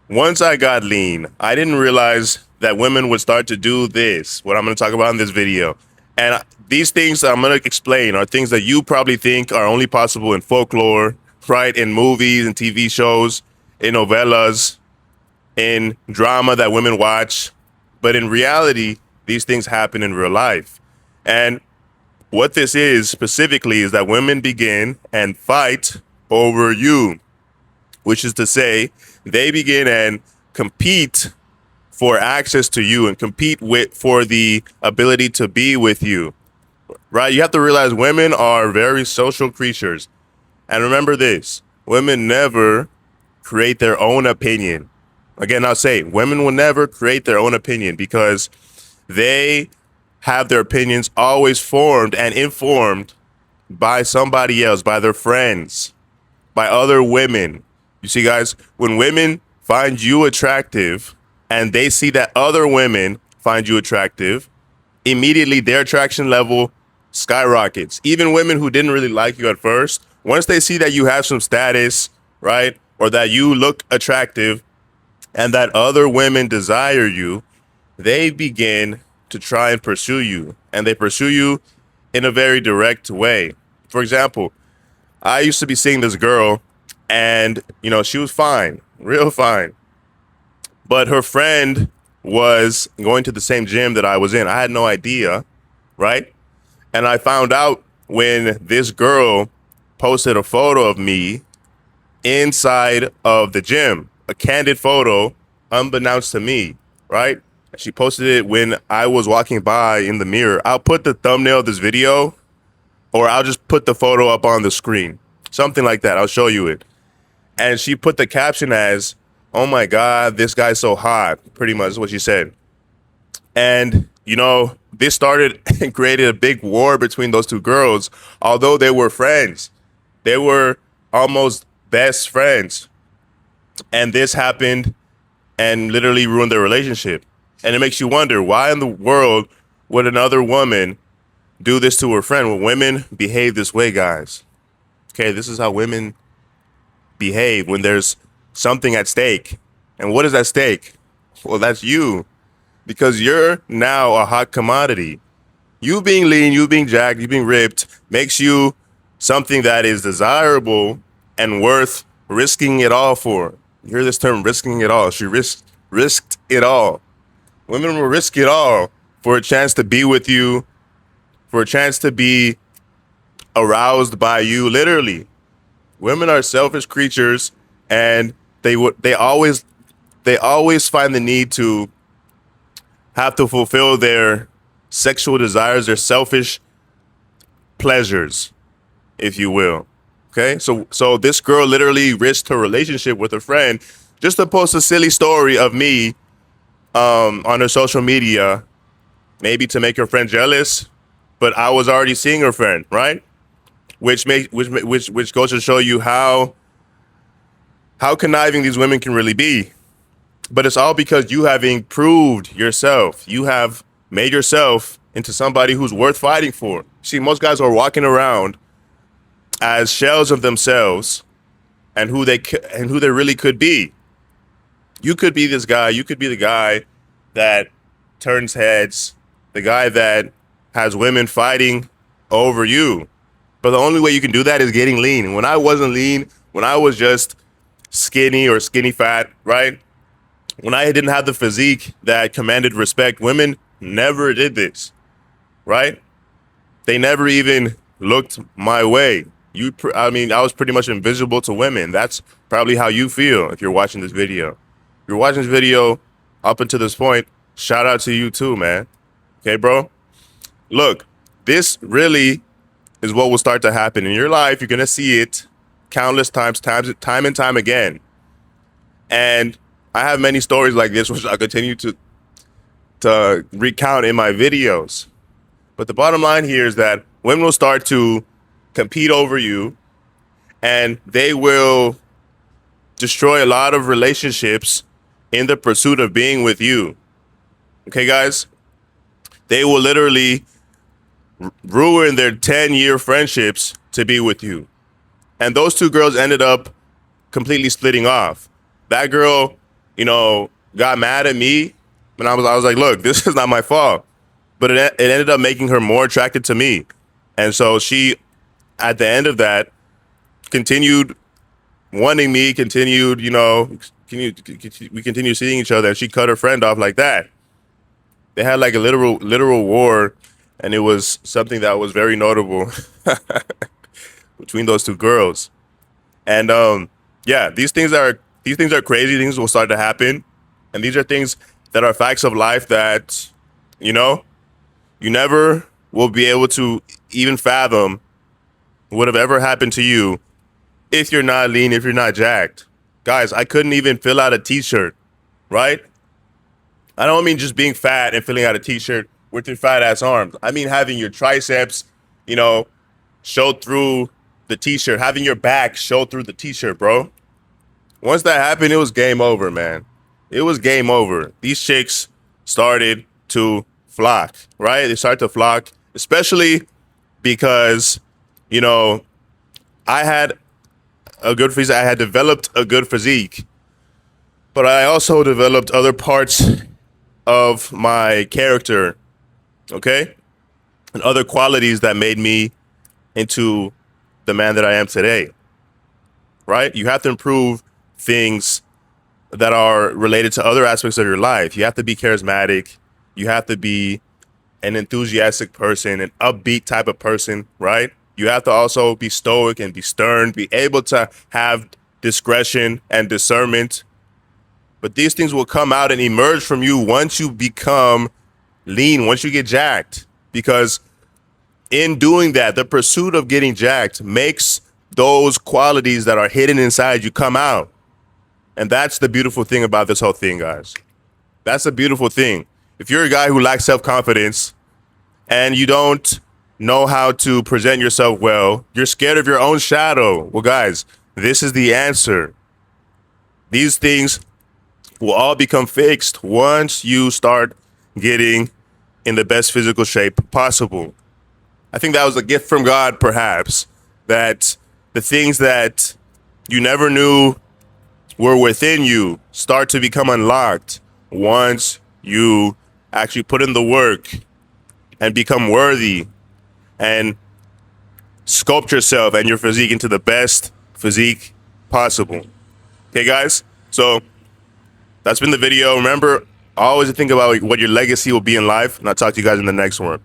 Once I got lean, I didn't realize that women would start to do this, what I'm going to talk about in this video. And these things I'm going to explain are things that you probably think are only possible in folklore, right? In movies and TV shows, in novellas, in drama that women watch. But in reality, these things happen in real life. And what this is specifically is that women begin and fight over you, which is to say, they begin and compete for access to you and compete with for the ability to be with you. Right? You have to realize women are very social creatures. And remember this, women never create their own opinion. Again, I'll say women will never create their own opinion because they have their opinions always formed and informed by somebody else, by their friends, by other women. You see, guys, when women find you attractive and they see that other women find you attractive, immediately their attraction level skyrockets. Even women who didn't really like you at first, once they see that you have some status, right, or that you look attractive and that other women desire you, they begin to try and pursue you. And they pursue you in a very direct way. For example, I used to be seeing this girl and, she was fine, real fine. But her friend was going to the same gym that I was in. I had no idea, right? And I found out when this girl posted a photo of me inside of the gym, a candid photo, unbeknownst to me, right? She posted it when I was walking by in the mirror. I'll put the thumbnail of this video, or I'll just put the photo up on the screen. Something like that. I'll show you it. And she put the caption as, "Oh my God, this guy's so hot." Pretty much is what she said. And, this started and created a big war between those two girls, although they were friends. They were almost best friends. And this happened and literally ruined their relationship. And it makes you wonder, why in the world would another woman do this to her friend? When women behave this way, guys. Okay, this is how women behave when there's something at stake. And what is at stake? Well, that's you. Because you're now a hot commodity. You being lean, you being jacked, you being ripped makes you something that is desirable and worth risking it all for. You hear this term, risking it all. She risked it all. Women will risk it all for a chance to be with you, for a chance to be aroused by you, literally. Women are selfish creatures, and they always find the need to have to fulfill their sexual desires, their selfish pleasures, if you will. Okay, so this girl literally risked her relationship with her friend just to post a silly story of me on her social media, maybe to make her friend jealous. But I was already seeing her friend, right? Which goes to show you how conniving these women can really be. But it's all because you have improved yourself. You have made yourself into somebody who's worth fighting for. See, most guys are walking around as shells of themselves and who they really could be. You could be this guy. You could be the guy that turns heads, the guy that has women fighting over you. But the only way you can do that is getting lean. And when I wasn't lean, when I was just skinny or skinny fat, right? When I didn't have the physique that commanded respect, women never did this, right? They never even looked my way. I was pretty much invisible to women. That's probably how you feel if you're watching this video. If you're watching this video up until this point, shout out to you too, man. Okay, bro? Look, this really is what will start to happen in your life. You're going to see it countless times, time and time again. And I have many stories like this, which I'll continue to recount in my videos. But the bottom line here is that women will start to compete over you, and they will destroy a lot of relationships in the pursuit of being with you. Okay, guys? They will literally ruin their 10-year friendships to be with you. And those two girls ended up completely splitting off. That girl got mad at me. And I was like, look, this is not my fault. But it ended up making her more attracted to me. And so she, at the end of that, continued wanting me, continued, we continued seeing each other, and she cut her friend off like that. They had like a literal war, and it was something that was very notable between those two girls. And yeah, these things are crazy. Things will start to happen, and these are things that are facts of life that you know you never will be able to even fathom would have ever happened to you if you're not lean, if you're not jacked. Guys, I couldn't even fill out a t-shirt, right? I don't mean just being fat and filling out a t-shirt with your fat ass arms. I mean having your triceps, you know, show through the t-shirt, having your back show through the t-shirt, bro. Once that happened, it was game over, man. It was game over. These chicks started to flock, right? They started to flock, especially because, you know, I had a good physique. I had developed a good physique, but I also developed other parts of my character, okay? And other qualities that made me into the man that I am today, right? You have to improve things that are related to other aspects of your life. You have to be charismatic. You have to be an enthusiastic person, an upbeat type of person, right? You have to also be stoic and be stern, be able to have discretion and discernment. But these things will come out and emerge from you once you become lean, once you get jacked. Because in doing that, the pursuit of getting jacked makes those qualities that are hidden inside you come out. And that's the beautiful thing about this whole thing, guys. That's a beautiful thing. If you're a guy who lacks self-confidence and you don't know how to present yourself well, you're scared of your own shadow. Well, guys, this is the answer. These things will all become fixed once you start getting in the best physical shape possible. I think that was a gift from God, perhaps, that the things that you never knew were within you start to become unlocked once you actually put in the work and become worthy and sculpt yourself and your physique into the best physique possible. Okay, guys? So that's been the video. Remember, always think about what your legacy will be in life, and I'll talk to you guys in the next one.